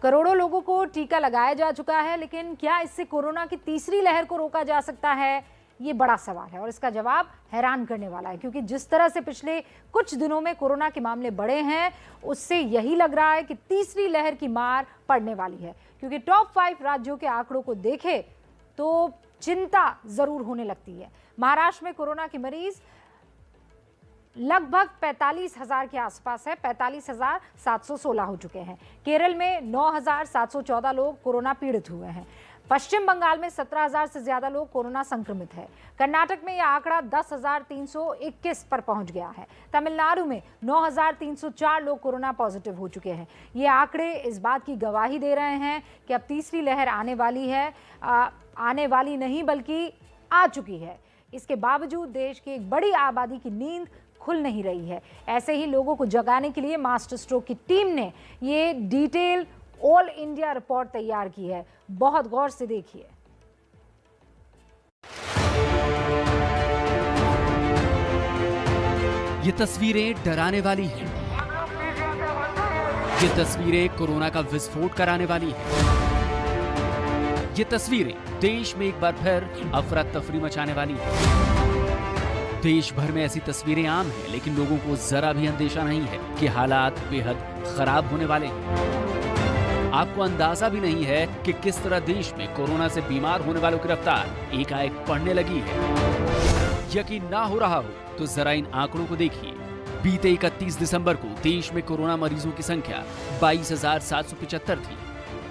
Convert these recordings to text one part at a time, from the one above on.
करोड़ों लोगों को टीका लगाया जा चुका है, लेकिन क्या इससे कोरोना की तीसरी लहर को रोका जा सकता है? ये बड़ा सवाल है और इसका जवाब हैरान करने वाला है, क्योंकि जिस तरह से पिछले कुछ दिनों में कोरोना के मामले बढ़े हैं, उससे यही लग रहा है कि तीसरी लहर की मार पड़ने वाली है। क्योंकि टॉप 5 राज्यों के आंकड़ों को देखें तो चिंता जरूर होने लगती है। महाराष्ट्र में कोरोना के मरीज लगभग 45,000 के आसपास है, 45,716 हो चुके हैं। केरल में 9,714 लोग कोरोना पीड़ित हुए हैं। पश्चिम बंगाल में 17,000 से ज्यादा लोग कोरोना संक्रमित है। कर्नाटक में यह आंकड़ा 10,321 पर पहुंच गया है। तमिलनाडु में 9,304 लोग कोरोना पॉजिटिव हो चुके हैं। ये आंकड़े इस बात की गवाही दे रहे हैं कि अब तीसरी लहर आने वाली है, आने वाली नहीं बल्कि आ चुकी है। इसके बावजूद देश की एक बड़ी आबादी की नींद खुल नहीं रही है। ऐसे ही लोगों को जगाने के लिए मास्टर स्ट्रोक की टीम ने ये डिटेल ऑल इंडिया रिपोर्ट तैयार की है। बहुत गौर से देखिए। ये तस्वीरें डराने वाली हैं। ये तस्वीरें कोरोना का विस्फोट कराने वाली हैं। ये तस्वीरें देश में एक बार फिर अफरा तफरी मचाने वाली हैं। देश भर में ऐसी तस्वीरें आम हैं, लेकिन लोगों को जरा भी अंदेशा नहीं है कि हालात बेहद खराब होने वाले हैं। आपको अंदाजा भी नहीं है कि किस तरह देश में कोरोना से बीमार होने वालों की रफ्तार एकाएक बढ़ने लगी है। यकीन ना हो रहा हो तो जरा इन आंकड़ों को देखिए। बीते 31 दिसंबर को देश में कोरोना मरीजों की संख्या 22,775 थी।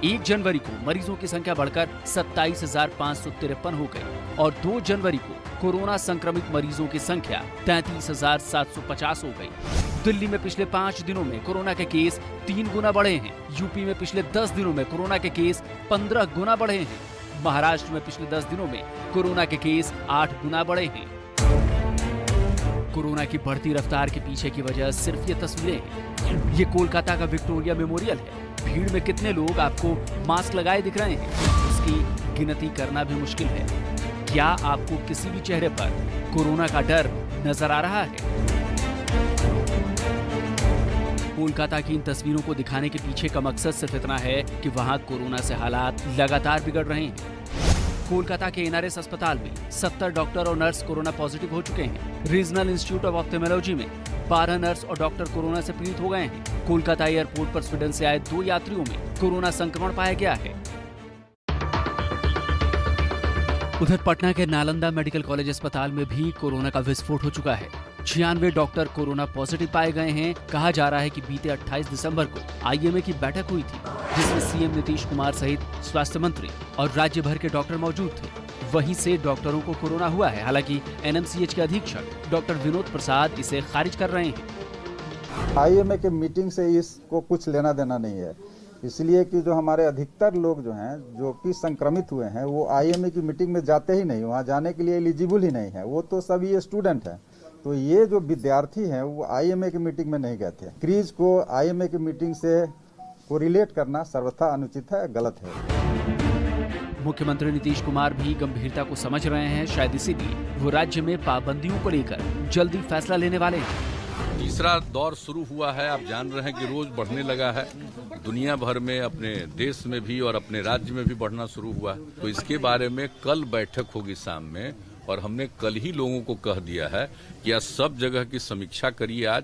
1 जनवरी को मरीजों की संख्या बढ़कर 27,553 हो गई और 2 जनवरी को कोरोना संक्रमित मरीजों की संख्या 33,750 हो गई। दिल्ली में पिछले 5 दिनों में कोरोना के केस 3 गुना बढ़े हैं। यूपी में पिछले 10 दिनों में कोरोना के केस 15 गुना बढ़े हैं। महाराष्ट्र में पिछले 10 दिनों में कोरोना के केस 8 गुना बढ़े हैं। कोरोना की बढ़ती रफ्तार के पीछे की वजह सिर्फ ये तस्वीरें हैं। ये कोलकाता का विक्टोरिया मेमोरियल है। भीड़ में कितने लोग आपको मास्क लगाए दिख रहे हैं, उसकी गिनती करना भी मुश्किल है। क्या आपको किसी भी चेहरे पर कोरोना का डर नजर आ रहा है? कोलकाता की इन तस्वीरों को दिखाने के पीछे का मकसद सिर्फ इतना है कि वहां कोरोना से हालात लगातार बिगड़ रहे हैं। कोलकाता के एनआरएस अस्पताल में 70 डॉक्टर और नर्स कोरोना पॉजिटिव हो चुके हैं। रीजनल इंस्टीट्यूट ऑफ ऑप्थेमोलॉजी में 12 नर्स और डॉक्टर कोरोना से पीड़ित हो गए हैं। कोलकाता एयरपोर्ट पर स्वीडन से आए 2 यात्रियों में कोरोना संक्रमण पाया गया है। उधर पटना के नालंदा मेडिकल कॉलेज अस्पताल में भी कोरोना का विस्फोट हो चुका है। 96 डॉक्टर कोरोना पॉजिटिव पाए गए हैं। कहा जा रहा है कि बीते 28 दिसंबर को आईएमए की बैठक हुई थी, जिसमें सीएम नीतीश कुमार सहित स्वास्थ्य मंत्री और राज्य भर के डॉक्टर मौजूद थे। वहीं से डॉक्टरों को कोरोना हुआ है। हालांकि एनएमसीएच के अधीक्षक डॉक्टर विनोद प्रसाद इसे खारिज कर रहे हैं। आईएमए के मीटिंग से इसको कुछ लेना देना नहीं है, इसलिए कि जो हमारे अधिकतर लोग जो हैं जो कि संक्रमित हुए हैं वो आईएमए की मीटिंग में जाते ही नहीं, वहाँ जाने के लिए एलिजिबल ही नहीं है। वो तो सभी स्टूडेंट हैं। तो ये जो विद्यार्थी हैं वो आईएमए की मीटिंग में नहीं गए थे। क्रीज को आईएमए की मीटिंग से कोरिलेट करना सर्वथा अनुचित है, गलत है। मुख्यमंत्री नीतीश कुमार भी गंभीरता को समझ रहे हैं। शायद इसीलिए वो राज्य में पाबंदियों को लेकर जल्दी फैसला लेने वाले हैं। तीसरा दौर शुरू हुआ है। आप जान रहे हैं कि रोज बढ़ने लगा है। दुनिया भर में, अपने देश में भी और अपने राज्य में भी बढ़ना शुरू हुआ है। तो इसके बारे में कल बैठक होगी शाम में, और हमने कल ही लोगों को कह दिया है कि आज सब जगह की समीक्षा करिए आज,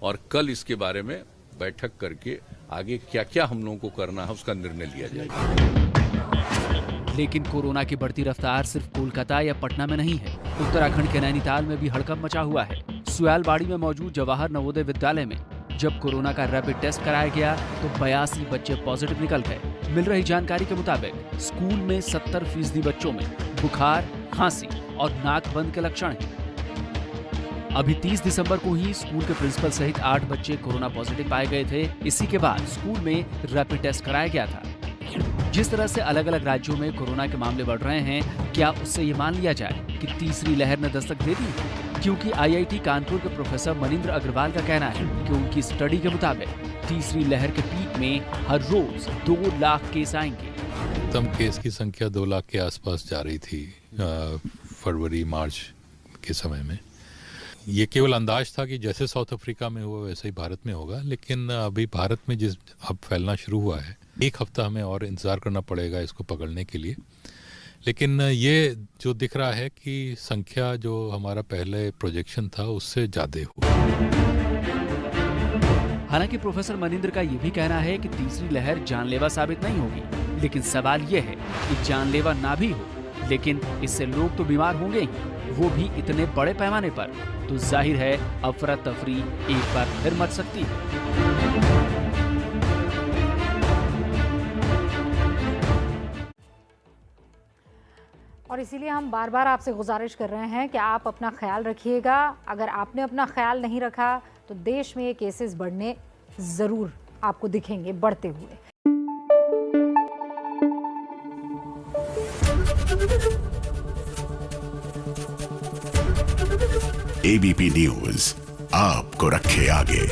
और कल इसके बारे में बैठक करके आगे क्या क्या हम लोगों को करना है उसका निर्णय लिया जाएगा। लेकिन कोरोना की बढ़ती रफ्तार सिर्फ कोलकाता या पटना में नहीं है। उत्तराखंड के नैनीताल में भी हड़कंप मचा हुआ है। सुयालबाड़ी में मौजूद जवाहर नवोदय विद्यालय में जब कोरोना का रैपिड टेस्ट कराया गया तो 82 बच्चे पॉजिटिव निकल गए। मिल रही जानकारी के मुताबिक स्कूल में 70% बच्चों में बुखार, खांसी और नाक बंद के लक्षण हैं। अभी 30 दिसंबर को ही स्कूल के प्रिंसिपल सहित 8 बच्चे कोरोना पॉजिटिव पाए गए थे। इसी के बाद स्कूल में रैपिड टेस्ट कराया गया था। जिस तरह से अलग अलग राज्यों में कोरोना के मामले बढ़ रहे हैं, क्या उससे ये मान लिया जाए कि तीसरी लहर ने दस्तक दे दी? क्योंकि आईआईटी कानपुर के प्रोफेसर मनिंद्र अग्रवाल का कहना है कि उनकी स्टडी के मुताबिक तीसरी लहर के पीक में हर रोज 2 लाख केस आएंगे। अधिकतम केस की संख्या 2 लाख के आसपास जा रही थी फरवरी मार्च के समय में। ये केवल अंदाज था कि जैसे साउथ अफ्रीका में हुआ वैसे ही भारत में होगा, लेकिन अभी भारत में जिस अब फैलना शुरू हुआ है 1 हफ्ता हमें और इंतज़ार करना पड़ेगा इसको पकड़ने के लिए। लेकिन ये जो दिख रहा है कि संख्या जो हमारा पहले प्रोजेक्शन था उससे ज़्यादा हुआ। हालांकि प्रोफेसर मनिंदर का ये भी कहना है कि तीसरी लहर जानलेवा साबित नहीं होगी, लेकिन सवाल ये है कि जानलेवा ना भी हो, लेकिन इससे लोग तो बीमार होंगे ही, वो भी इतने बड़े पैमाने पर, तो जाहिर है अफरा तफरी एक बार फिर मच सकती है। और इसीलिए हम बार बार आपसे गुजारिश कर रहे हैं कि आप अपना ख्याल रखिएगा। अगर आपने अपना ख्याल नहीं रखा तो देश में ये केसेस बढ़ने ज़रूर आपको दिखेंगे बढ़ते हुए। एबीपी न्यूज़ आपको रखे आगे।